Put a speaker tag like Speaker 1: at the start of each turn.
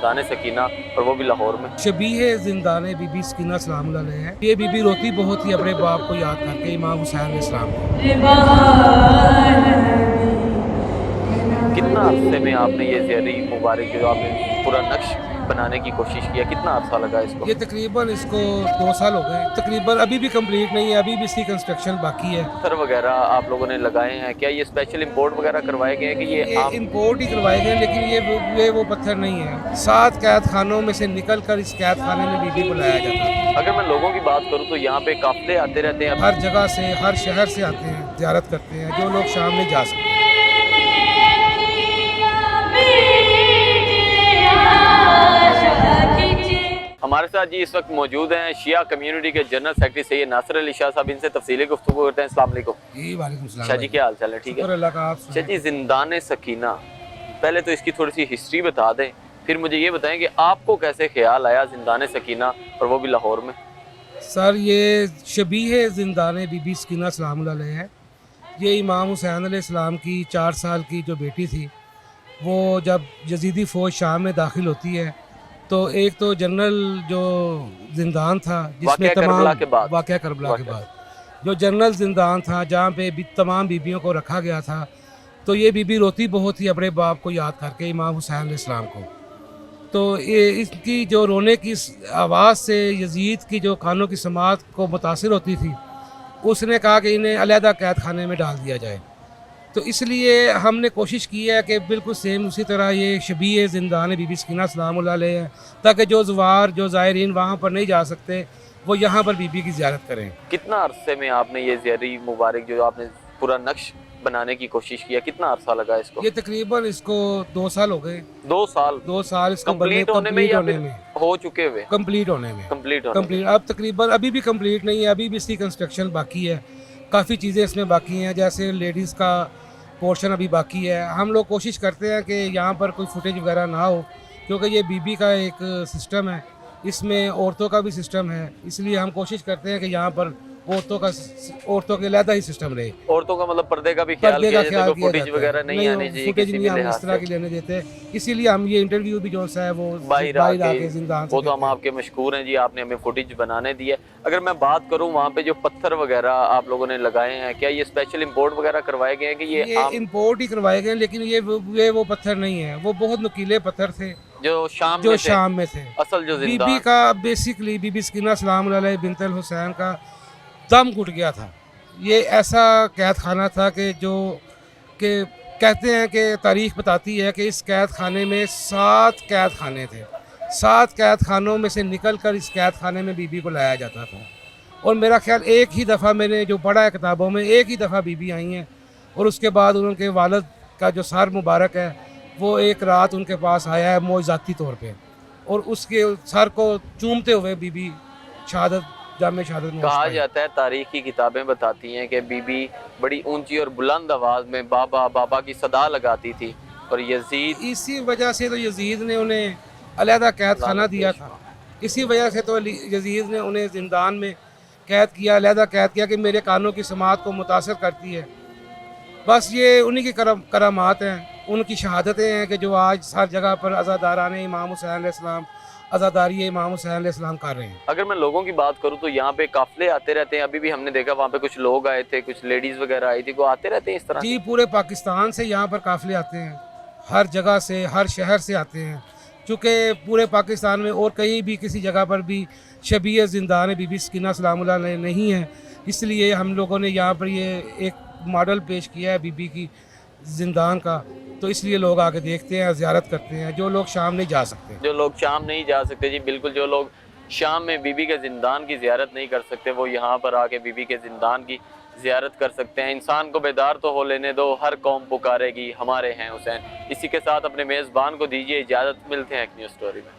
Speaker 1: जिंदान सकीना और वो भी लाहौर में।
Speaker 2: शबीह जिंदान बीबी सकीना सलाम अलैहा है। ये बीबी रोती बहुत ही अपने बाप को याद करके, इमाम हुसैन इस्लाम को।
Speaker 1: कितना अरसे में आपने ये ज़ियारी मुबारक जो आपने पूरा नक्श बनाने की कोशिश किया, कितना अरसा लगा इसको?
Speaker 2: ये तकरीबन इसको 2 साल हो गए तकरीबन, अभी भी कंप्लीट नहीं है, अभी भी इसकी कंस्ट्रक्शन बाकी है।
Speaker 1: पत्थर वगैरह आप लोगों ने लगाए हैं, क्या ये स्पेशल इंपोर्ट वगैरह करवाए गए हैं कि ये
Speaker 2: ये
Speaker 1: आम?
Speaker 2: इंपोर्ट ही करवाए गए, लेकिन ये वो पत्थर नहीं है। 7 कैद खानों में से निकल कर इस कैद खाने में बीबी को लाया जाता है।
Speaker 1: अगर मैं लोगों की बात करूं तो यहाँ पे काफिले आते रहते हैं।
Speaker 2: हर जगह से, हर शहर से आते हैं, ज़ियारत करते हैं, जो लोग शाम नहीं जा सकते।
Speaker 1: हमारे साथ जी इस वक्त मौजूद हैं शिया कम्युनिटी के जनरल सेक्रेटरी सैयद नासिर अली शाह साहब। इनसे तफसीली गुफ्तगू करते हैं। अस्सलाम वालेकुम।
Speaker 2: जी वालेकुम सलाम।
Speaker 1: शाह जी क्या हाल चाल है? ठीक है,
Speaker 2: शुक्र अल्लाह का। आप
Speaker 1: शाह जी जिंदान सकीना, पहले तो इसकी थोड़ी सी हिस्ट्री बता दें, फिर मुझे ये बताएं कि आपको कैसे ख्याल आया जिंदान सकीना और वो भी लाहौर में?
Speaker 2: सर, ये शबीह जिंदान बीबी सकीना सलाम अलैहा है। ये इमाम हुसैन अलैहिस्सलाम की 4 साल की जो बेटी थी, वो जब यजीदी फ़ौज शाम में दाखिल होती है तो एक तो जनरल जो जिंदान था जिसमें
Speaker 1: करबला के बाद
Speaker 2: वाक़या करबला के बाद जो जनरल जिंदान था जहाँ पे तमाम बीबियों को रखा गया था, तो ये बीबी रोती बहुत ही अपने बाप को याद करके, इमाम हुसैन अलैहिस्सलाम को। तो ये इसकी जो रोने की आवाज़ से यजीद की जो कानों की समात को मुतासिर होती थी, उसने कहा कि इन्हें अलहदा कैद खाने में डाल दिया जाए। तो इसलिए हमने कोशिश की है कि बिल्कुल सेम उसी तरह ये शबीह जिंदान बीबी सकीना सलाम अलैहा है, ताकि जो ज़वार जो ज़ायरीन वहाँ पर नहीं जा सकते वो यहाँ पर बीबी की ज़ियारत करें।
Speaker 1: कितना अरसे में आपने ये ज़ियारी मुबारक जो आपने पूरा नक्श बनाने की कोशिश किया, कितना अरसा लगा इसको?
Speaker 2: ये तकरीबन इसको 2 साल हो गए।
Speaker 1: 2 साल?
Speaker 2: 2 साल इसको
Speaker 1: कंप्लीट होने में या फिर हो चुके हुए?
Speaker 2: कंप्लीट होने में।
Speaker 1: कंप्लीट
Speaker 2: अब तकरीबन अभी भी कंप्लीट नहीं है, अभी भी इसकी कंस्ट्रक्शन बाकी है। काफ़ी चीज़ें इसमें बाकी हैं, जैसे लेडीज़ का पोर्शन अभी बाकी है। हम लोग कोशिश करते हैं कि यहाँ पर कोई फुटेज वगैरह ना हो, क्योंकि ये बीबी का एक सिस्टम है, इसमें औरतों का भी सिस्टम है, इसलिए हम कोशिश करते हैं कि यहाँ पर औरतों के अलग ही सिस्टम रहे।
Speaker 1: औरतों का मतलब पर्दे का भी ख्याल किया जाता है, फुटेज वगैरह नहीं आनी चाहिए,
Speaker 2: फुटेज
Speaker 1: किसी
Speaker 2: नहीं
Speaker 1: भी
Speaker 2: हम इस तरह की लेने देते, इसीलिए हम ये इंटरव्यू भी जो है वो बाहर आके जिंदान से
Speaker 1: वो तो हम आपके मशकूर हैं जी, आपने हमें फुटेज बनाने दी है। अगर मैं बात करूं वहाँ पे जो पत्थर वगैरह आप लोगों ने लगाए हैं, क्या ये स्पेशल इंपोर्ट वगैरह करवाए गए हैं कि ये
Speaker 2: इंपोर्ट ही करवाए गए, लेकिन ये वो पत्थर नहीं है, वो बहुत नुकीले पत्थर थे जो शाम में थे।
Speaker 1: असल जो
Speaker 2: बीबी का बेसिकली बीबी सकीना सलाम अलैहा बिन्त अल हुसैन का दम घुट गया था। ये ऐसा कैद खाना था कि कहते हैं कि तारीख बताती है कि इस कैद खाने में 7 कैद खाने थे। 7 कैद खानों में से निकल कर इस कैद खाने में बीबी को लाया जाता था। और मेरा ख्याल एक ही दफ़ा मैंने जो पढ़ा है किताबों में, एक ही दफ़ा बीबी आई हैं, और उसके बाद उनके वालिद का जो सर मुबारक है वो एक रात उनके पास आया है मौज़ाती तौर पे, और उसके सर को चूमते हुए बीबी शहादत जामे शहादत में
Speaker 1: कहा जाता है। तारीख की किताबें बताती हैं कि बीबी बड़ी ऊंची और बुलंद आवाज़ में बाबा बाबा की सदा लगाती थी, और यजीद
Speaker 2: इसी वजह से तो यजीद ने उन्हें अलहदा कैद खाना दिया था। इसी वजह से तो यजीद ने उन्हें जिंदान में कैद किया, अलहदा कैद किया कि मेरे कानों की समात को मुतासर करती है। बस ये उन्हीं की करामात हैं, उनकी शहादतें हैं कि जो आज हर जगह पर अज़ादाराने इमाम हुसैन अलैहिस्सलाम अज़ादारी इमाम हुसैन अलैहिस्सलाम कर रहे हैं।
Speaker 1: अगर मैं लोगों की बात करूं तो यहाँ पे काफिले आते रहते हैं। अभी भी हमने देखा वहाँ पे कुछ लोग आए थे, कुछ लेडीज़ वगैरह आई थी, वो आते रहते हैं इस तरह?
Speaker 2: जी, पूरे पाकिस्तान से यहाँ पर काफिले आते हैं, हर जगह से, हर शहर से आते हैं। चूँकि पूरे पाकिस्तान में और कहीं भी किसी जगह पर भी शबीह जिंदान बीबी सकीना सलाम अलैहा नहीं है, इसलिए हम लोगों ने यहाँ पर ये एक मॉडल पेश किया है बीबी की जिंदान का। तो इसलिए लोग आके देखते हैं, ज़ियारत करते हैं, जो लोग शाम नहीं जा सकते।
Speaker 1: जो लोग शाम नहीं जा सकते जी, बिल्कुल, जो लोग शाम में बीबी के ज़िंदान की ज़ियारत नहीं कर सकते, वो यहाँ पर आके बीबी के ज़िंदान की ज़ियारत कर सकते हैं। इंसान को बेदार तो हो लेने दो, हर कौम पुकारेगी हमारे हैं हुसैन। इसी के साथ अपने मेज़बान को दीजिए इजाज़त, मिलते हैं एक न्यू स्टोरी में।